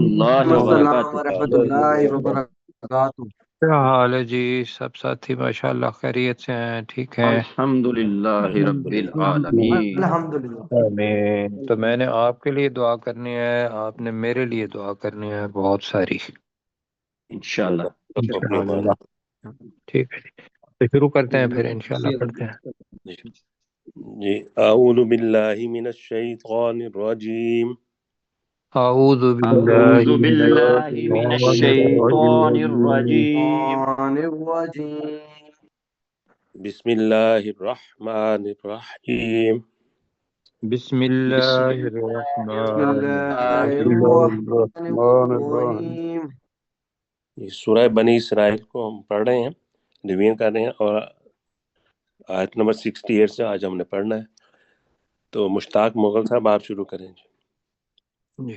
اللہ السلام ورحمۃ اللہ وبرکاتہ۔ وبرکاتہ۔ کیا حال ہے جی؟ سب ساتھی ماشاءاللہ خیریت سے ہیں؟ ٹھیک ہیں؟ الحمدللہ رب العالمین۔ الحمدللہ۔ آمین۔ تو میں نے آپ کے لیے دعا کرنی ہے، آپ نے میرے لیے دعا کرنی ہے بہت ساری انشاءاللہ۔ انشاءاللہ۔ ٹھیک ہے جی، تو شروع کرتے ہیں پھر انشاءاللہ پڑھتے ہیں۔ جی اعوذ باللہ من الشیطان الرجیم اعوذ اعوذ باللہ من باللہ من الشیطان الشیطان الرجیم۔ الرجیم۔ بسم اللہ الرحمن الرحیم بسم اللہ الرحمن الرحیم۔ یہ سورہ بنی اسرائیل کو ہم پڑھ رہے ہیں، ریویژن کر رہے ہیں، اور آیت نمبر 68 سے آج ہم نے پڑھنا ہے۔ تو مشتاق مغل صاحب آپ شروع کریں جی۔ جی۔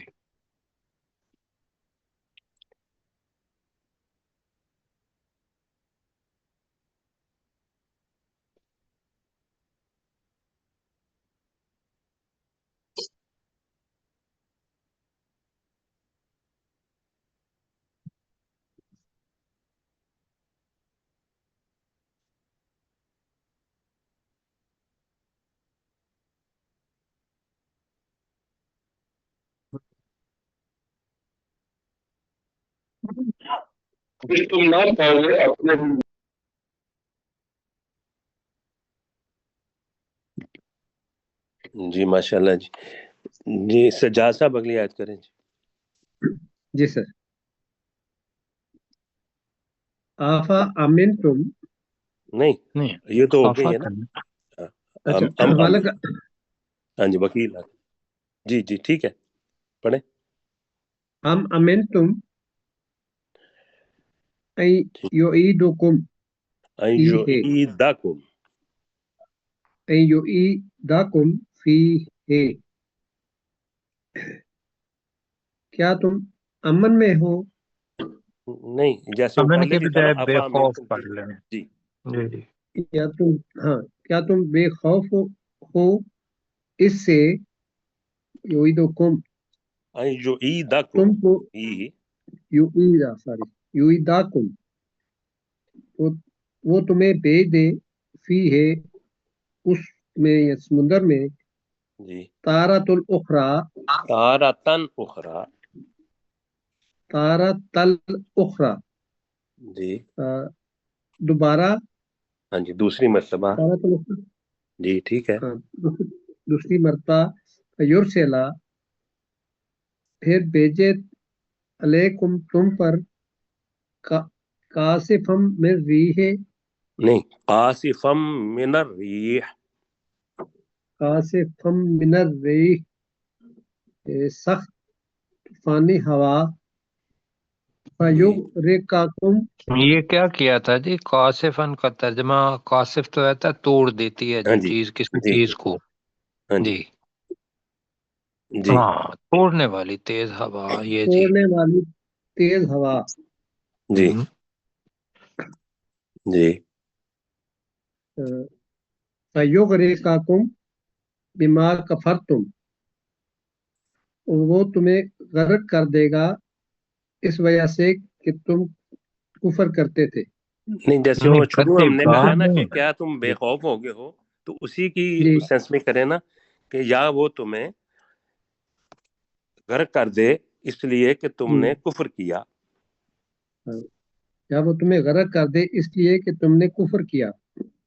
تم نہ پاؤ گے اپنے جی ماشاءاللہ جی۔ جی سجاد صاحب اگلی آیت کریں جی۔ جی سر۔ آفا امن تم، نہیں یہ تو ہو گئی ہے نا۔ اچھا ام ہاں جی وکیل جی جی ٹھیک ہے پڑھیں۔ ام امن تم یعیدکم ایدکم یعیدکم فیہ، کیا تم امن میں ہو؟ نہیں جیسے وہ امن پہلے کے بھی تھا نا، بجائے بے افا خوف منکم پڑھ لیں۔ جی جی جی۔ کیا تم بے خوف ہو اس سے؟ یعیدکم، یعیدکم تم کو فیہ، یعیدکم، وہ تمہیں بھیج دے فی ہے اس میں یا سمندر میں، جی تارۃ الاخری، تارتن اخری، تارۃ الاخری، جی دوبارہ، ہاں جی دوسری مرتبہ، تارۃ الاخری، جی ٹھیک ہے۔ دوسری مرتبہ، یرسلا، پھر بھیجے، علیکم تم پر، کاسفم من ریح، نہیں قاصفم من الریح، کاسفم من الریح، سخت طوفانی ہوا، فیغرقکم، یہ کیا کیا تھا جی؟ قاصفن کا ترجمہ، قاصف تو رہتا ہے توڑ دیتی ہے ہاں جو جی چیز کسی جی چیز کو۔ ہاں جی جی جی ہاں، توڑنے والی تیز ہوا، یہ جی۔ توڑنے والی تیز ہوا، جی ہم۔ جی فیغرقکم بما کفرتم، وہ تمہیں غرق کر دے گا اس وجہ سے کہ تم کفر کرتے تھے۔ نہیں جیسے وہ نہیں شروع کرتے ہم نے کہا بعد نا کہ میں۔ کیا تم بے خوف ہو گئے ہو، تو اسی کی جی سینس میں کریں نا کہ یا وہ تمہیں غرق کر دے اس لیے کہ تم جی نے کفر کیا۔ یا وہ تمہیں غرق کر دے اس لیے کہ تم نے کفر کیا،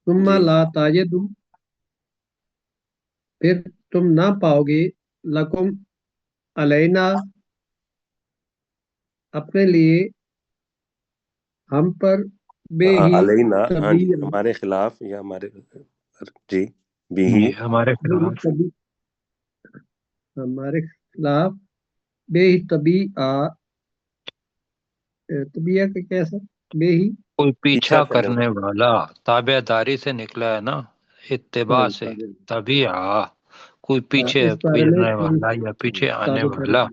ثم جی لا تجدوا، پھر تم نہ پاؤ گے، لکم علینا، اپنے لیے ہم پر، بے ہاں ہی علینا، ہاں جی طبیع، ہمارے خلاف یا ہمارے جی بھی جی ہمارے خلاف۔ ہمارے خلاف، بے ہی طبیع، طبیعہ کا کیسا، بے ہی کوئی پیچھا پیچھا کرنے کرنے والا، تابع داری سے نکلا ہے نا، اتباع سے، تبھی کوئی پیچھے اس بارے میں پھرنے والا یا پیچھے آنے ثابت والا۔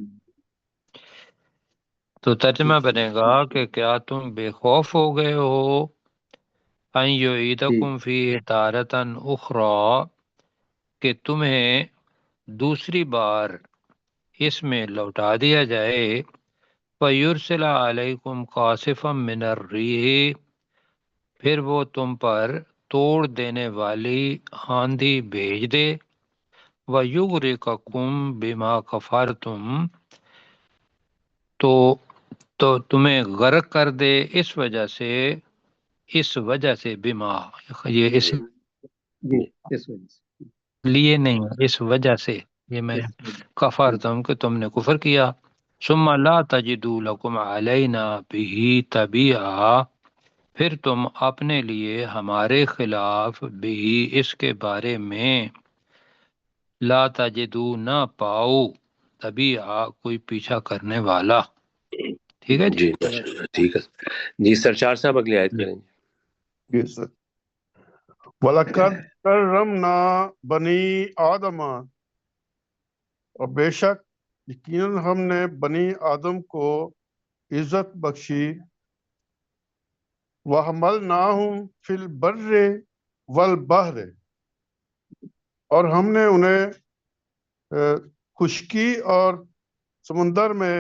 تو ترجمہ بنے گا کہ کیا تم بے خوف ہو گئے ہو، ان یعیدکم فیہ تارۃ اخری، کہ تمہیں دوسری بار اس میں لوٹا دیا جائے، فَيُرْسِلَ عَلَيْكُمْ قَاصِفًا مِّنَ الرِّيحِ، پھر وہ تم پر توڑ دینے والی آندھی بھیج دے، وَيُغْرِقَكُم بِمَا كَفَرْتُم، تو تمہیں غرق کر دے اس وجہ سے بما، یہ اس جی جی جی اس وجہ سے، لیے نہیں، اس وجہ سے، یہ میں اس وجہ سے۔ کفرتم کہ تم نے کفر کیا، ثم لا تجدوا لکم علینا به تبیعا، پھر تم اپنے لیے ہمارے خلاف بھی اس کے بارے میں لا تجدو نہ پاؤ تبیعا کوئی پیچھا کرنے والا۔ ٹھیک ہے جی ٹھیک ہے جی سرچار صاحب اگلی آیت جی۔ کریں گے۔ Yes, sir. وَلَقَدْ كَرَّمْنَا بَنِي آدَمَ، اور بے شک یقیناً ہم نے بنی آدم کو عزت بخشی، وَحَمَلْنَاهُمْ فِي الْبَرِّ وَالْبَحْرِ، اور ہم نے انہیں خشکی اور سمندر میں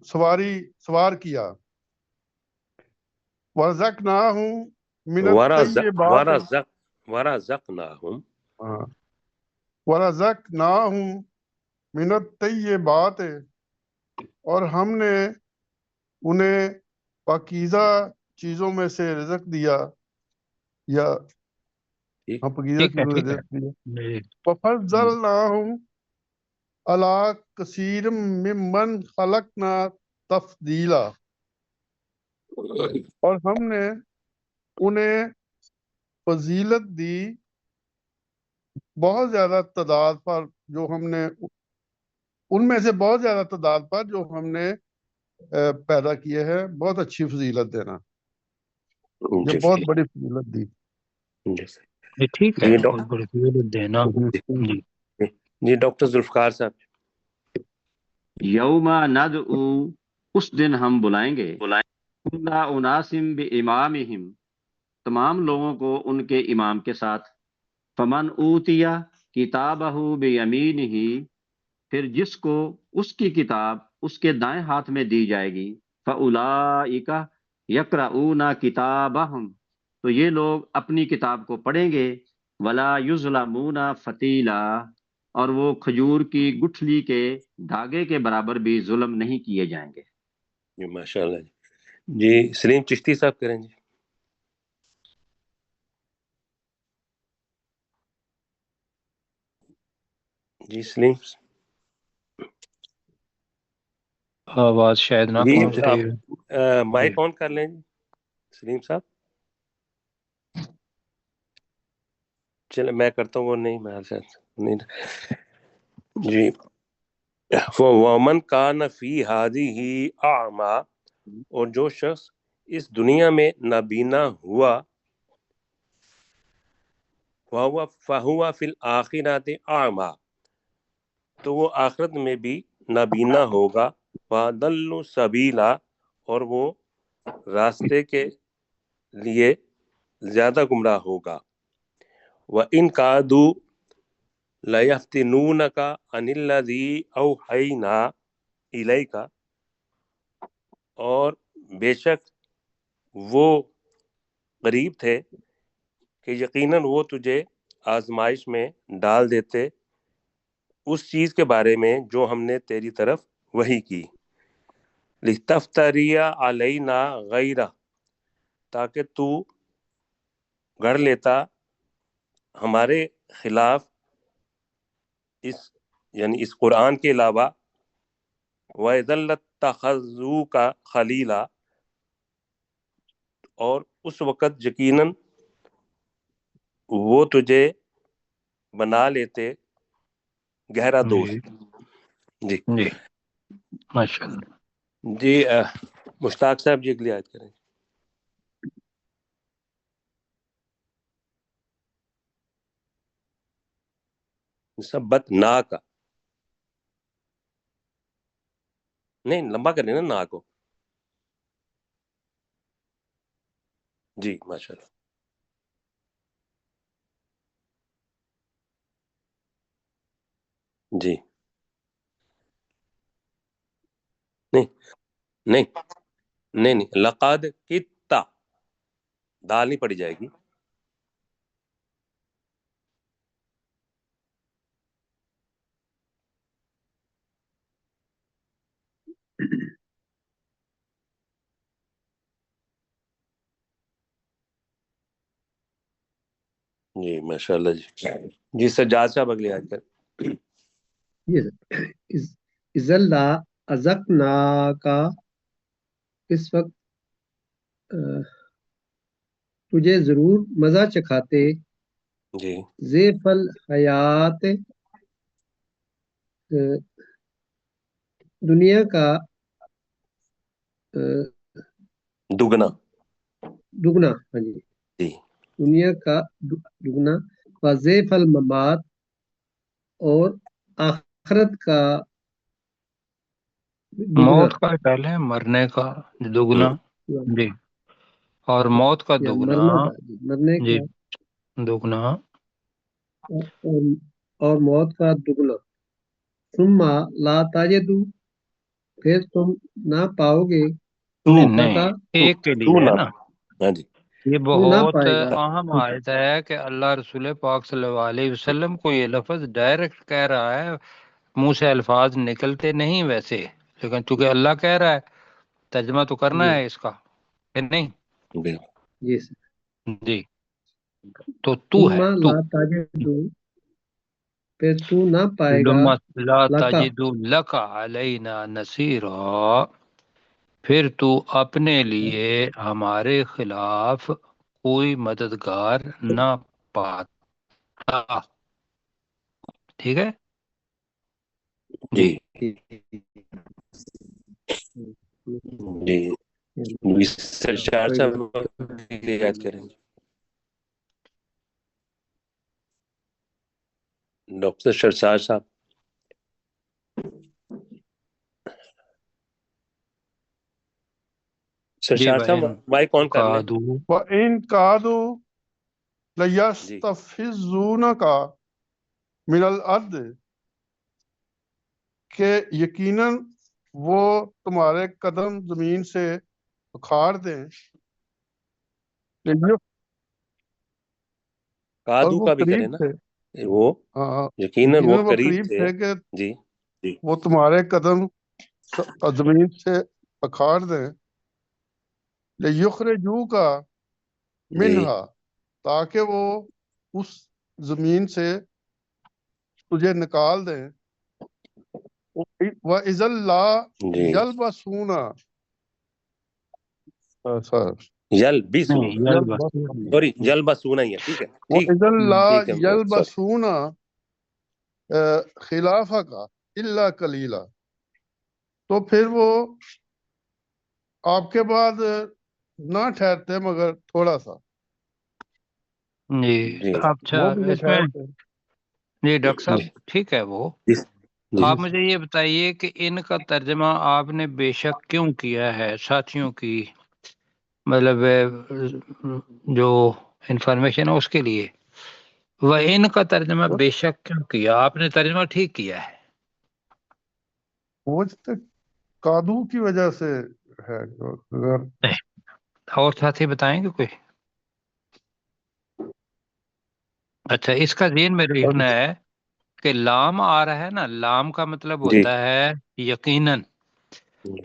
سوار کیا، وَرَزَقْنَاهُمْ مِنَ الطَّيِّبَاتِ، وَرَزَقْنَاهُمْ وَرَزَقْنَاهُمْ مِنَ الطَّيِّبَاتِ، اور ہم نے انہیں پاکیزہ چیزوں میں سے رزق دیا، یا ٹھیک ہم پاکیزہ ٹھیک ہے چیزوں میں ٹھیک ہے رزق دیا، جی۔ وَفَضَّلْنَاهُمْ عَلَىٰ كَثِيرٍ مِّمَّنْ خَلَقْنَا تَفْضِيلًا، اور ہم نے انہیں فضیلت دی بہت زیادہ تعداد پر، جو ہم نے ان میں سے بہت زیادہ تعداد پر جو ہم نے پیدا کیے ہیں، بہت اچھی فضیلت دینا، جی یہ بہت بڑی فضیلت دی۔ جی یہ ٹھیک ہے، جی کوئی بڑی فضیلت دینا۔ جی جی ڈاکٹر ذوالفقار صاحب۔ یوم ندعو، اس دن ہم بلائیں گے، کل اناسم بامامہم، تمام لوگوں کو ان کے امام کے ساتھ، فمن اوتیا کتابہ بیمینہ، پھر جس کو اس کی کتاب اس کے دائیں ہاتھ میں دی جائے گی، فاولئک یقرؤون کتابہم، تو یہ لوگ اپنی کتاب کو پڑھیں گے، ولا یظلمون فتیلا، اور وہ کھجور کی گٹھلی کے دھاگے کے برابر بھی ظلم نہیں کیے جائیں گے۔ جی ماشاء اللہ جی سلیم چشتی صاحب کریں جی۔ جی سلیم آواز شاید نہ جی پہنچ رہی ہے۔ آپ مائک آن کر لیں جی سلیم صاحب۔ چلے میں کرتا ہوں، وہ نہیں میں نہیں جی۔ وَمَنْ كَانَ فِي هَذِهِ أَعْمَى، اور جو شخص اس دنیا میں نابینا ہوا، فَهُوَ فِي الْآخِرَةِ أَعْمَى، تو وہ آخرت میں بھی نابینا ہوگا، وَأَضَلُّ سَبِيلًا، اور وہ راستے کے لیے زیادہ گمراہ ہوگا، وَإِنْ كَادُوا لَيَفْتِنُونَكَ عَنِ الَّذِي أَوْحَيْنَا إِلَيْكَ، اور بے شک وہ قریب تھے کہ یقیناً وہ تجھے آزمائش میں ڈال دیتے اس چیز کے بارے میں جو ہم نے تیری طرف وحی کی، لِتَفْتَرِيَ عَلَيْنَا غَيْرَهُ، تاکہ تو گھڑ لیتا ہمارے خلاف اس یعنی اس قرآن کے علاوہ، وَإِذًا لَاتَّخَذُوكَ خَلِيلًا، اور اس وقت یقیناً وہ تجھے بنا لیتے گہرا جی دوست۔ جی جی ماشاء اللہ۔ جی مشتاق صاحب جی اگلی آیت کریں۔ سبت نا کا نہیں لمبا کریں نا نا کو۔ جی ماشاء اللہ جی نہیں نہیں نہیں نہیں، لقد کتا دال نہیں پڑی جائے گی. جی ماشاء اللہ جی. جی سجاد صاحب اگلی آیت کر. ازلا ازکنا کا، اس وقت تجھے ضرور مزہ چکھاتے، جی زیف الحیات دنیا کا دگنا. دگنا، ہاں جی، جی دنیا کا دگنا، وزیف الممات، اور آخرت کا دگنا، موت کا پہلے مرنے کا دگنا. جی، اور موت کا یا دگنا. مرنے کا، مرنے جی کا دگنا. اور موت کا دگنا. ثم لا تجدو، پھر تم نہ پاؤ گے، تو نہیں نہیں، لکا، ایک کے تو لیے ہے نہ. نا. ہاں جی یہ تو نہ بہت پائے گا. اہم آیت ہے کہ اللہ رسول پاک صلی اللہ علیہ وسلم کو یہ لفظ ڈائریکٹ کہہ رہا ہے، منہ سے الفاظ نکلتے نہیں ویسے، لیکن چونکہ اللہ کہہ رہا ہے ترجمہ تو کرنا جی ہے اس کا، کہ نہیں؟ بالکل. جی سر. جی تو تو ثم ہے تو. لا تجدو، پھر تو نہ پائے گا، لما لا لکا، تجد لک علینا نصیرا، پھر تو اپنے لیے ہمارے خلاف کوئی مددگار نہ پاتا. ٹھیک ہے جی. جی جی سرشار کوئی صاحب بات اگلی آیت کریں گے. ڈاکٹر شرشار صاحب. جی شرشار صاحب بہن مائک آن کر لیں. کادو. وَإِن كَادُوا لَيَسْتَفِزُّونَكَ مِنَ الْأَرْضِ، کہ یقیناً وہ تمہارے قدم زمین سے اکھاڑ دیں، اور کادو وہ کا بھی کرے قریب نا، تھے. وہ ہاں، یقیناً وہ یقیناً وہ قریب قریب تھے. تھے کہ جی جی وہ تمہارے قدم زمین سے اکھاڑ دیں، لِيُخْرِجُوكَ جی مِنْهَا، تاکہ وہ اس زمین سے تجھے نکال دیں. وَإِذًا لَا جی يَلْبَسُونَ، یل بھی نہیں سونا، یل بس. سوری جل بس سونا ہی ہے. ٹھیک ہے ٹھیک وَإِذًا لَا ٹھیک ہے سوری. يَلْبَسُونَ خِلَافَكَ إِلَّا قَلِيلًا، تو پھر وہ آپ کے بعد نہ ٹھہرتے مگر تھوڑا سا، جی جی اچھا، وہ بھی نہیں اس میں ٹھہرتے. جی ڈاکٹر جی صاحب ٹھیک ہے وہ. جی آپ مجھے یہ بتائیے کہ ان کا ترجمہ آپ نے بے شک کیوں کیا ہے ساتھیوں کی، مطلب جو انفارمیشن ہے اس کے لیے، وہ ان کا ترجمہ بے شک کیوں کیا؟ آپ نے ترجمہ ٹھیک کیا ہے. وہ کادو کی وجہ سے ہے. اگر اور ساتھی بتائیں گے کوئی؟ اچھا، اس کا ذہن میں لکھنا ہے کہ لام آ رہا ہے نا، لام کا مطلب جی ہوتا ہے یقیناً.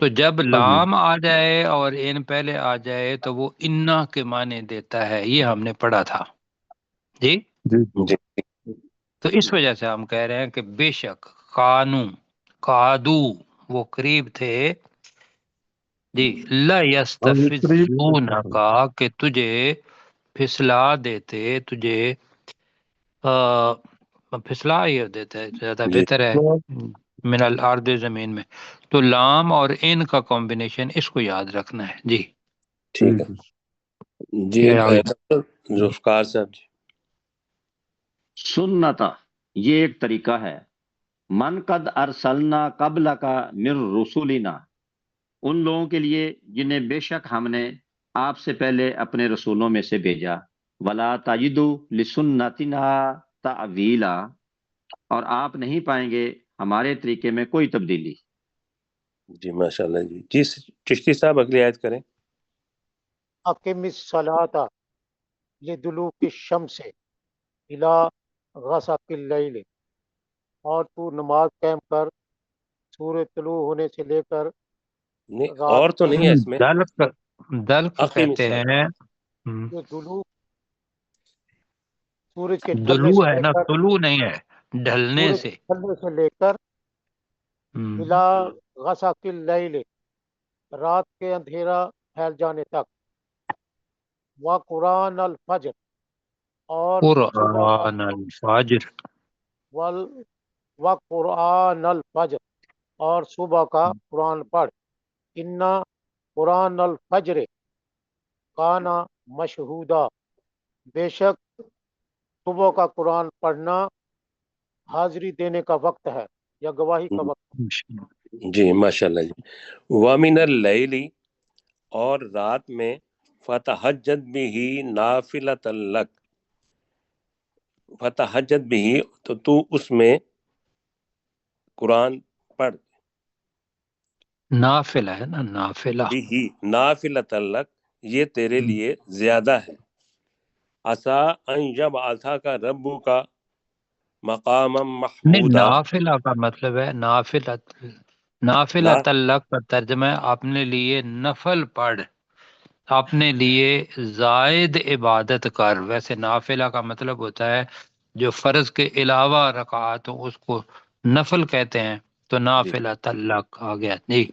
تو جب لام آ جائے اور ان پہلے آ جائے تو وہ انا کے معنی دیتا ہے، یہ ہم نے پڑھا تھا. جی جی تو اس وجہ سے ہم کہہ رہے ہیں کہ بے شک کادو وہ قریب تھے. جی لا یستفزونکا کہ تجھے پھسلا دیتے، تجھے پھسلا ہی دیتے ہیں، زیادہ جی بہتر ہے من الارض زمین میں. تو لام اور ان کا کمبینیشن اس کو یاد رکھنا ہے. جی ٹھیک ہے. جی یہ آگے. ڈاکٹر ذوالفقار صاحب جی. سنتا، یہ ایک طریقہ ہے. من قد ارسلنا قبل کا من رسولنا، ان لوگوں کے لیے جنہیں بے شک ہم نے آپ سے پہلے اپنے رسولوں میں سے بھیجا. ولا تجدو لسنتنا تعویلا، اور آپ نہیں پائیں گے ہمارے طریقے میں کوئی تبدیلی. جی ماشاء اللہ جی جی چشتی صاحب اگلی آیت کریں. اقم الصلاۃ لدلوک الشمس الی غسق اللیل، اور تو نماز قائم کر سورج طلوع ہونے سے لے کر نہیں رات اور تو کے نہیں ہے اس میں. دلق اقیم کہتے الصلاۃ. ہیں. جو طلوع سورج کے ڈھلنے دلو سے ہے لے نا، کر طلوع نہیں ہے، ڈھلنے سورج سے. کے ڈھلنے سے لے کر ہم، الی غسق اللیل، رات کے اندھیرا پھیل جانے تک، و قرآن الفجر، اور صبح کا قرآن الفجر. و قرآن الفجر، اور صبح کا قرآن پڑھ. انا قرآن الفجر کانا مشہودا، بے شک صبح کا قرآن پڑھنا حاضری دینے کا وقت ہے یا گواہی کا وقت. جی ماشاء اللہ جی. وَمِنَ اللیل، اور رات میں، فتحجد بھی نافلۃ لک، فتحجد بھی تو اس میں قرآن پڑھ، نافلہ ہے نا، نافلہ. بھی نافلۃ لک، یہ تیرے لیے زیادہ ہے. عسیٰ ان یبعثک کا ربو کا مقام نہیں، محمودا. نافلہ کا مطلب ہے نافلہ نا تلق کا ترجمہ ہے اپنے لیے نفل پڑھ، اپنے لیے زائد عبادت کر. ویسے نافلہ کا مطلب ہوتا ہے جو فرض کے علاوہ رکعات ہوں اس کو نفل کہتے ہیں. تو جی نافلہ تلق آ گیا. جی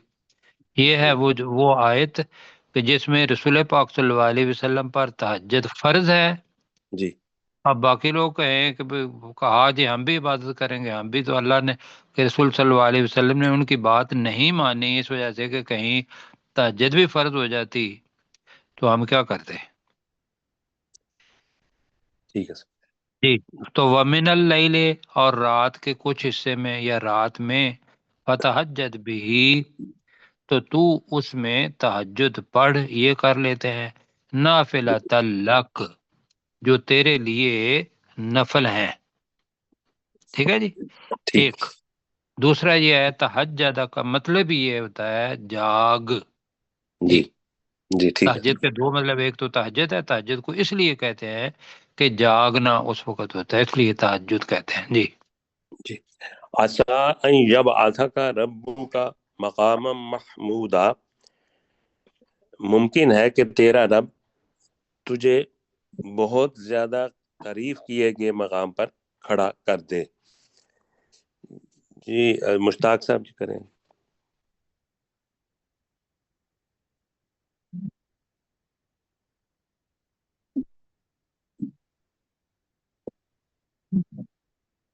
یہ ہے وہ آیت کہ جس میں رسول پاک صلی اللہ علیہ وسلم پر تہجد فرض ہے. جی اب باقی لوگ کہیں کہ کہا جی ہم بھی عبادت کریں گے، ہم بھی، تو اللہ نے کہ رسول صلی اللہ علیہ وسلم نے ان کی بات نہیں مانی اس وجہ سے کہ کہیں تہجد بھی فرض ہو جاتی تو ہم کیا کرتے. ٹھیک ہے سر. جی تو ومن اللیل، اور رات کے کچھ حصے میں یا رات میں، فتہجد بھی، تو تو اس میں تہجد پڑھ، یہ کر لیتے ہیں نافلۃ لک، جو تیرے لیے نفل ہیں. ٹھیک ہے جی. ٹھیک. ایک دوسرا یہ ہے تہجد کا مطلب یہ ہوتا ہے جاگ. جی جی جی ٹھیک ہے. تہجد کے دو مطلب، ایک تو تہجد ہے، تہجد کو اس لیے کہتے ہیں کہ جاگنا اس وقت ہوتا ہے، اس لیے تہجد کہتے ہیں. جی جی عسیٰ ان یبعثک کا ربو کا مقام محمودا، ممکن ہے کہ تیرا رب تجھے بہت زیادہ تعریف کیے گئے مقام پر کھڑا کر دے. جی مشتاق صاحب جی کریں.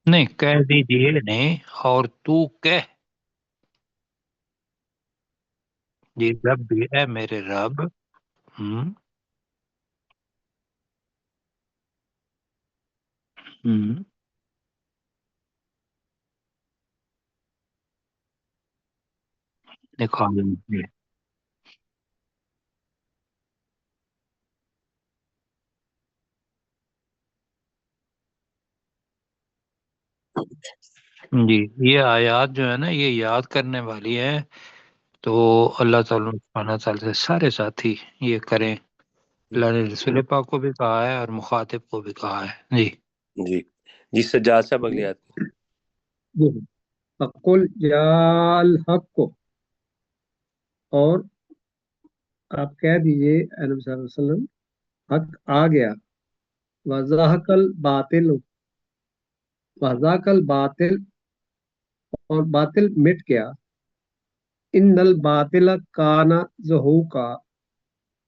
نہیں کہہ دیجئے نہیں، اور تو کہہ. جی رب بھی ہے میرے رب. ہم ہم نکال لیجیے. جی یہ آیات جو ہے نا یہ یاد کرنے والی ہے، تو اللہ تعالیٰ سبحانہ تعالیٰ سے سارے ساتھی یہ کریں. اللہ نے رسول پاک کو بھی کہا ہے اور مخاطب کو بھی کہا ہے. جی جی جی سجاد صاحب اگلی آیت. فقل جاء الحق، اور آپ کہہ دیجئے اے نبی صلی اللہ علیہ وسلم حق آ گیا. وزاحق الباطل، وزاق الباطل، اور باطل مٹ گیا. ان الباطل کانا زہوقا،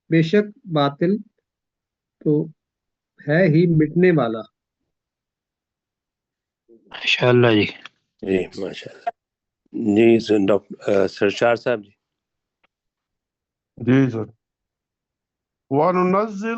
بے شک باطل تو ہے ہی مٹنے والا. انشاءاللہ. جی جی ماشاء اللہ. جی ڈاکٹر سرشار صاحب جی. جی سر. وَنُنَزِّلُ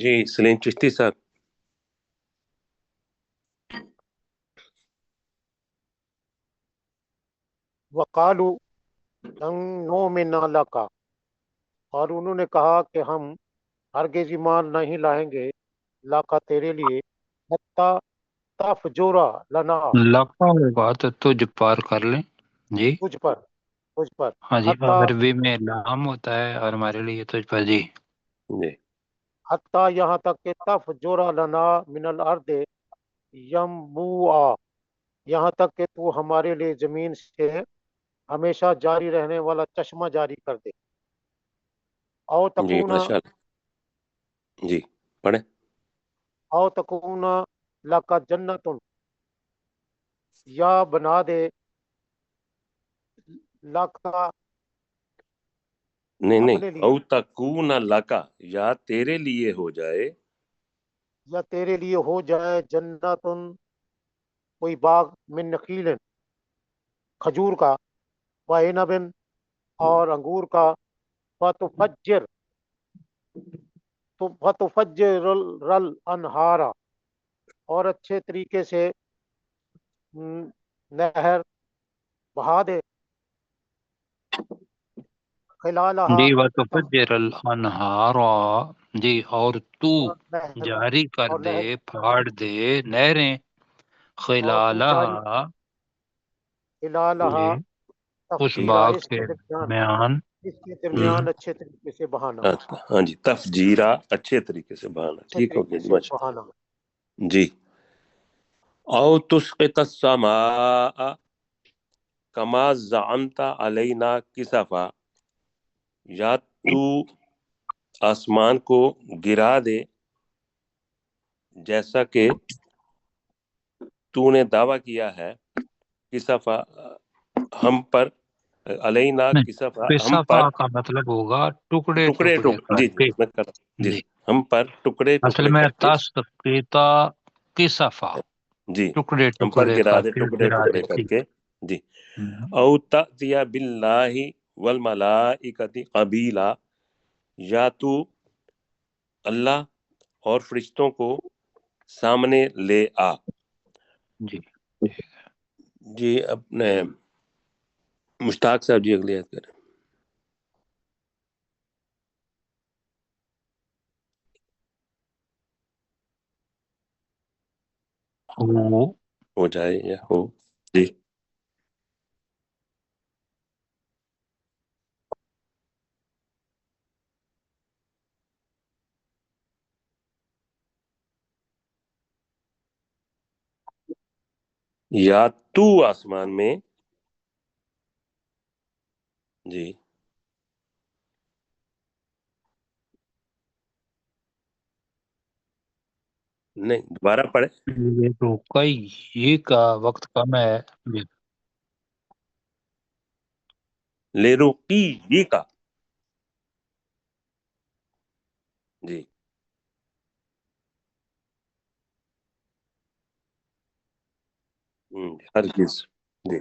جی سلیم چشتی صاحب. وقالو لن نؤمن لک، اور انہوں نے کہا کہ ہم ہرگز ایمان نہیں لائیں گے لاکا تیرے لیے، حتی تفجرا لنا، لکا ہوگا تو تجھ پار کر لیں. جی تجھ پر ہاں جی، حتی عربی میں لام ہوتا ہے اور ہمارے لیے تجھ پر. جی جی حتی یہاں تک کہ تفجرا لنا من الارض ینبوعا، یہاں تک کہ تو ہمارے لیے زمین سے ہمیشہ جاری رہنے والا چشمہ جاری کر دے. او جی تکونا ماشاء اللہ. جی پڑھیں. او تکونا لکا جنتن، یا بنا دے لکا نہیں اپنے لیے، او تکون لکا، یا تیرے لیے ہو جائے، یا تیرے لیے ہو جائے جنتن کوئی باغ من نخیل کھجور کا، وعنب اور انگور کا، فتفجر الانہارا، اور اچھے طریقے سے نہر بہا دے، خلالہا، جی وتفجر الانہار. جی اور تو اور نہر جاری کر اور دے، نہر پھاڑ دے نہریں، اور تو جاری خلالہا. خلالہا جی اس تفجیرہ، باغ اس کے کے درمیان، درمیان. اس کے درمیان اچھے طریقے سے بہانا، ہاں جی تفجیرہ، اچھے طریقے سے بہانا. اچھے ٹھیک ہو گیا طریقے جی سے ماشاء بہانا. اللہ. جی او تسقط السماء کما زعمت علینا کسفا، یا تو آسمان کو گرا دے جیسا کہ تو نے دعویٰ کیا ہے، کسفا ہم پر، علینا کسفا ہم پر، قصفا کا مطلب ہوگا ٹکڑے ٹکڑے ٹکڑے کر جی کے. میں کر رہا ہوں. جی جی ہم پر ٹکڑے اصل ٹکڑے میں کر کے، تسقیتا قصفا، جی ٹکڑے ہم پر ٹکڑے گرا کر دے کے ٹکڑے گرا ٹکڑے دے. کر ٹھیک. کے. جی او تأتی باللہ والملائکۃ قبیلا، یا تو اللہ اور فرشتوں کو سامنے لے آ. جی جی اپنے مشتاق صاحب جی اگلی آیت کریں. ہو جائے یا ہو. جی یا تو آسمان میں. جی نہیں دوبارہ پڑھے. یہ تو کئی یہ کا وقت کم ہے. جی لے روکی یہ کا. جی ہر چیز. جی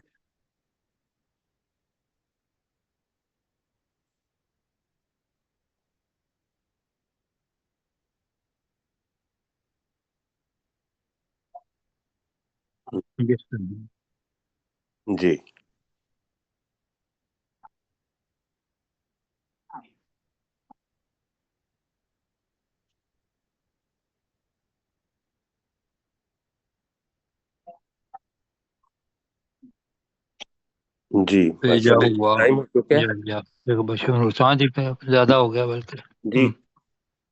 جی جی بھیجا ماشاء اللہ. ہوا. ٹائم ہو چکا ہے. یا ایک بشیر سانجھ پہ زیادہ ہو گیا بلکہ. جی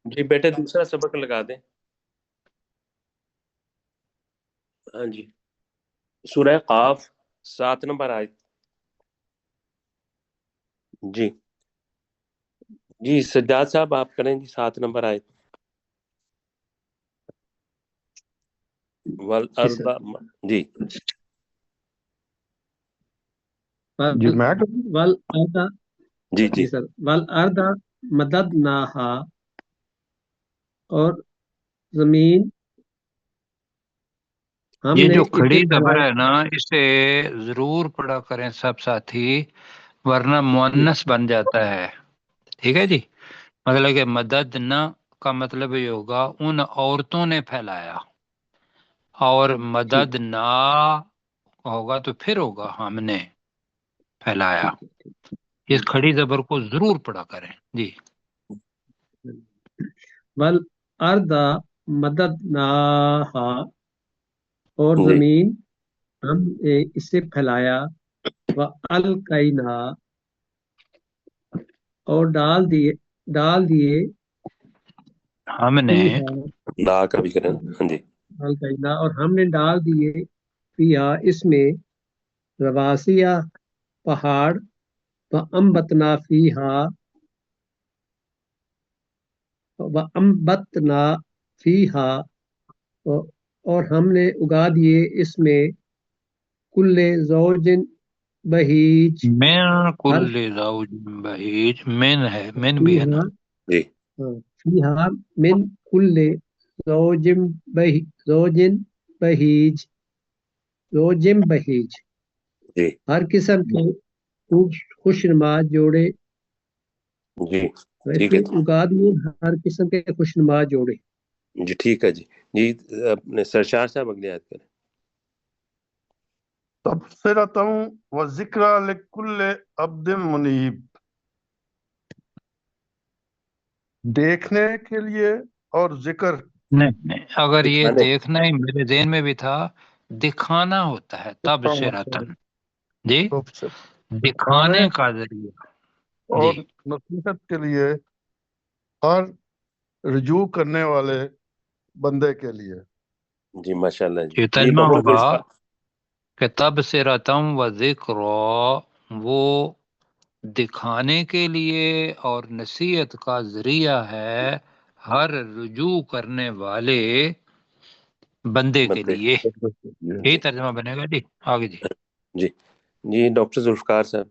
جی بیٹے دوسرا سبق لگا دیں. ہاں جی سورہ قاف 7 نمبر آیت. جی جی سجاد صاحب آپ کریں جی 7 نمبر آیت. جی والارض. سر. جی جی میں والارض، جی جی سر، والارض مددناہا، اور زمین ہم یہ نے جو اسے کھڑی زبر پھیلایا. ہے نا اسے ضرور پڑھا کریں سب ساتھی، ورنہ جی مؤنث بن جاتا ہے. ٹھیک ہے جی، مطلب کہ مدد نہ کا مطلب یہ ہوگا ان عورتوں نے پھیلایا، اور مدد نہ ہوگا تو پھر ہوگا ہم نے پھیلایا۔ اس کھڑی زبر کو ضرور پڑھا کریں جی۔ ول اردا مدد نہا، اور جی زمین ہم نے اسے پھیلایا، و القینا، اور ڈال دیے ہم نے فیہا، لا کا بھی کریں، ہاں جی القینا، اور ہم نے ڈال دیے فیہا اس میں رواسیہ پہاڑ، وانبتنا فیہا، اور ہم نے اگا دیے اس میں کل زوجن بہیج، من ہر کل زوج بہیج، من ہے، من بھی ہے نا، فیہا جی فیہا من کل زوجن بہیج جی ہر قسم کے خوشنما جوڑے، جی ٹھیک ویسے ہے اگا دیے ہر قسم کے خوشنما جوڑے۔ جی ٹھیک ہے جی جی اپنے سرشار صاحب اگلی آیت کریں۔ تبصرۃ و ذکریٰ لکل عبد منیب، دیکھنے کے لیے اور ذکر، نہیں اگر یہ دکھانے دیکھنا ہی میرے ذہن میں بھی تھا، دکھانا ہوتا ہے تب سے رتن جی، دکھانے کا ذریعہ اور جی۔ نصیحت کے لیے ہر رجوع کرنے والے بندے کے لیے۔ جی ماشاء اللہ جی یہ جی ترجمہ ڈاکٹر ہوگا ذوالفقار کہ تب سے رتم و ذکر، وہ دکھانے کے لیے اور نصیحت کا ذریعہ ہے ہر رجوع کرنے والے بندے کے بندے لیے۔ یہی جی ترجمہ بنے گا جی، آگے جی۔ جی جی ڈاکٹر ذوالفقار صاحب۔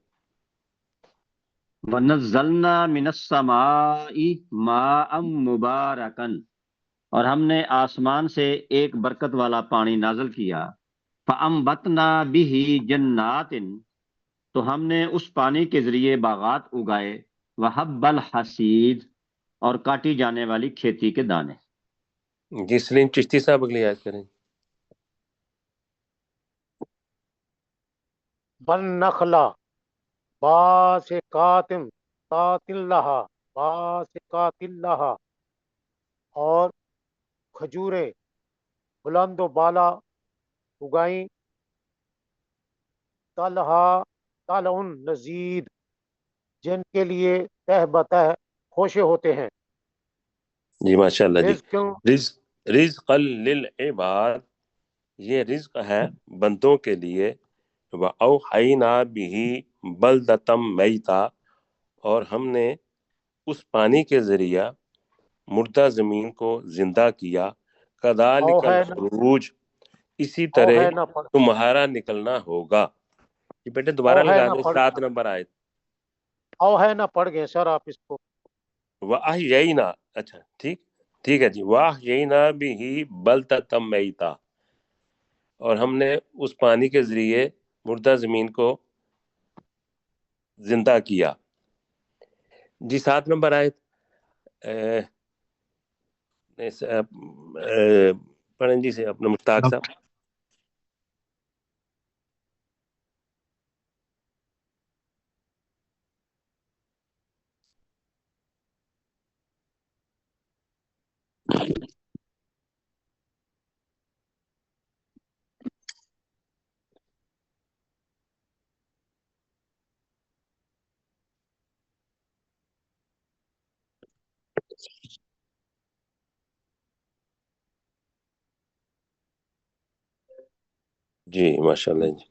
وَنَزَّلْنَا مِنَ السَّمَاءِ مَاءً مُبَارَكًا، اور ہم نے آسمان سے ایک برکت والا پانی نازل کیا، فَأَنبَتْنَا بِهِ جَنَّاتٍ، تو ہم نے اس پانی کے ذریعے باغات اگائے، وَحَبَّ الْحَصِيدِ، اور کاٹی جانے والی کھیتی کے دانے۔ جی سلیم چشتی صاحب اگلی آیت کریں۔ والنخلا باسقات لہا، اور کھجورے بلند و بالا اگائیں، طلع نضید، جن کے لیے تہ بتہ خوشے ہوتے ہیں، جی ماشاء اللہ جی رزق رزق للعباد، یہ رزق ہے بندوں کے لیے، وَأَوْحَيْنَا بِهِ بَلْدَةً مَيْتًا، اور ہم نے اس پانی کے ذریعہ مردہ زمین کو زندہ کیا، کذالک الخروج، اسی طرح تمہارا نکلنا ہوگا۔ یہ بیٹے دوبارہ لگا دیں 7 نمبر آیت۔ او ہے نہ پڑھ گئے سر آپ اس کو۔ وَأَحْيَيْنَا، اچھا ٹھیک ہے جی، وَأَحْيَيْنَا بِهِ بَلْدَةً مَيْتًا، اور ہم نے اس پانی کے ذریعے مردہ زمین کو زندہ کیا۔ جی 7 نمبر آیت پڑھیں جی سے اپنا مشتاق صاحب۔ جی ماشاء اللہ جی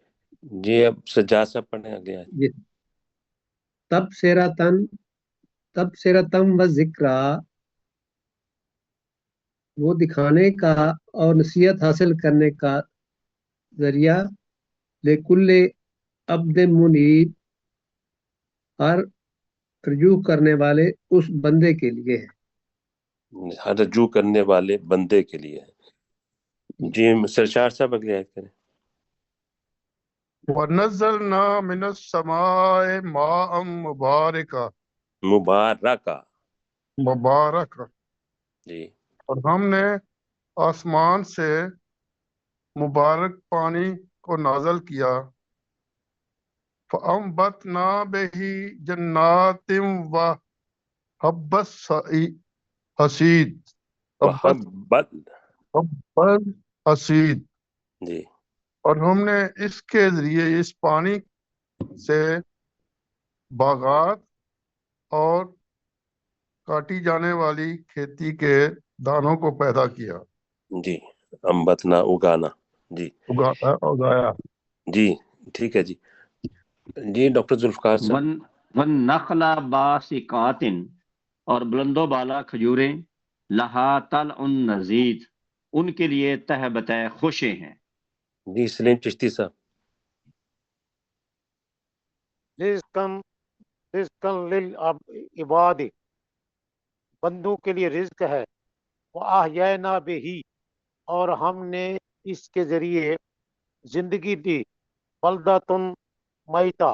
جی اب سجاد صاحب پڑھیں اگلے آیت۔ جی تبصرتم و ذکرا، وہ دکھانے کا اور نصیحت حاصل کرنے کا ذریعہ، لکل عبد منیب، ہر رجوع کرنے والے اس بندے کے لیے ہے۔ رجوع کرنے والے بندے کے لیے۔ جی سرشار صاحب اگلی آیت کریں۔ وَنَزَّلْنَا مِنَ السَّمَاءِ مَاءً مُبَارَكًا، جی اور ہم نے آسمان سے مبارک پانی کو نازل کیا، فَأَنبَتْنَا بِهِ جَنَّاتٍ وَحَبَّ الحصید وحبت حصید، جی اور ہم نے اس کے ذریعے اس پانی سے باغات اور کاٹی جانے والی کھیتی کے دانوں کو پیدا کیا، جی امبتنا اگانا جی اگایا۔ جی ٹھیک ہے جی جی ڈاکٹر ذوالفقار صاحب والنخل باسقات، اور بلند و بالا کھجوریں، لہا طلع نضید، ان کے لیے تہ بتہ خوشے ہیں۔ جی سلیم چشتی صاحب رزقن رزقن للعباد، بندوں کے لیے رزق ہے، وَأَحْيَيْنَا بِهِ، اور ہم نے اس کے ذریعے زندگی دی، بلدتن میتا،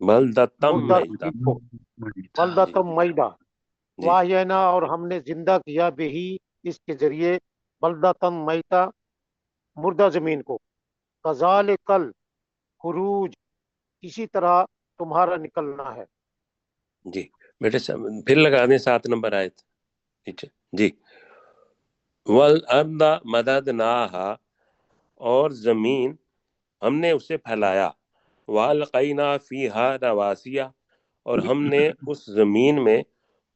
بلدتم مردہ میتا زمین کو، بلدتن میتا، جی وَأَحْيَيْنَا، اور ہم نے زندہ کیا بہی اس کے ذریعے، بلدتن میتا، مردہ زمین کو، کذالک الخروج، اسی طرح تمہارا نکلنا ہے۔ جی بیٹے صاحب پھر لگا دیں 7 نمبر آیت نیچے جی والارض مددناہا، اور زمین ہم نے اسے پھیلایا، والقینا فیہا رواسیہ، اور ہم نے اس زمین میں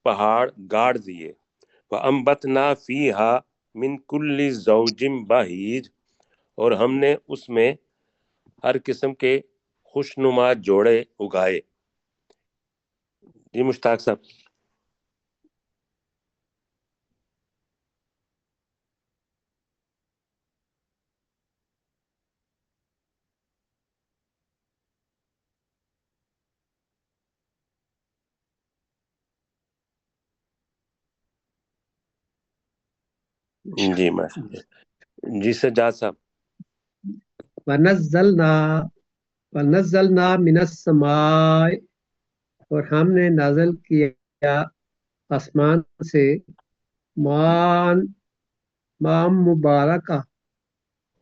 پہاڑ گاڑ دیے، وانبتنا فیہا من کل زوج بہیج، اور ہم نے اس میں ہر قسم کے خوشنما جوڑے اگائے۔ جی مشتاق صاحب جی ماشاء اللہ جی سجاد صاحب ونزلنا من السماء، اور ہم نے نازل کیا آسمان سے ماء مبارکہ،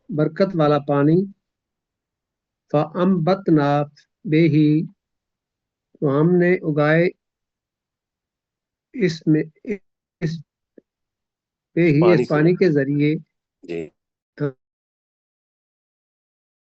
برکت والا پانی، فَأَنبَتْنَا بِهِ، تو ہم نے اگائے اس میں اس پانی سے پانی کے ذریعے جی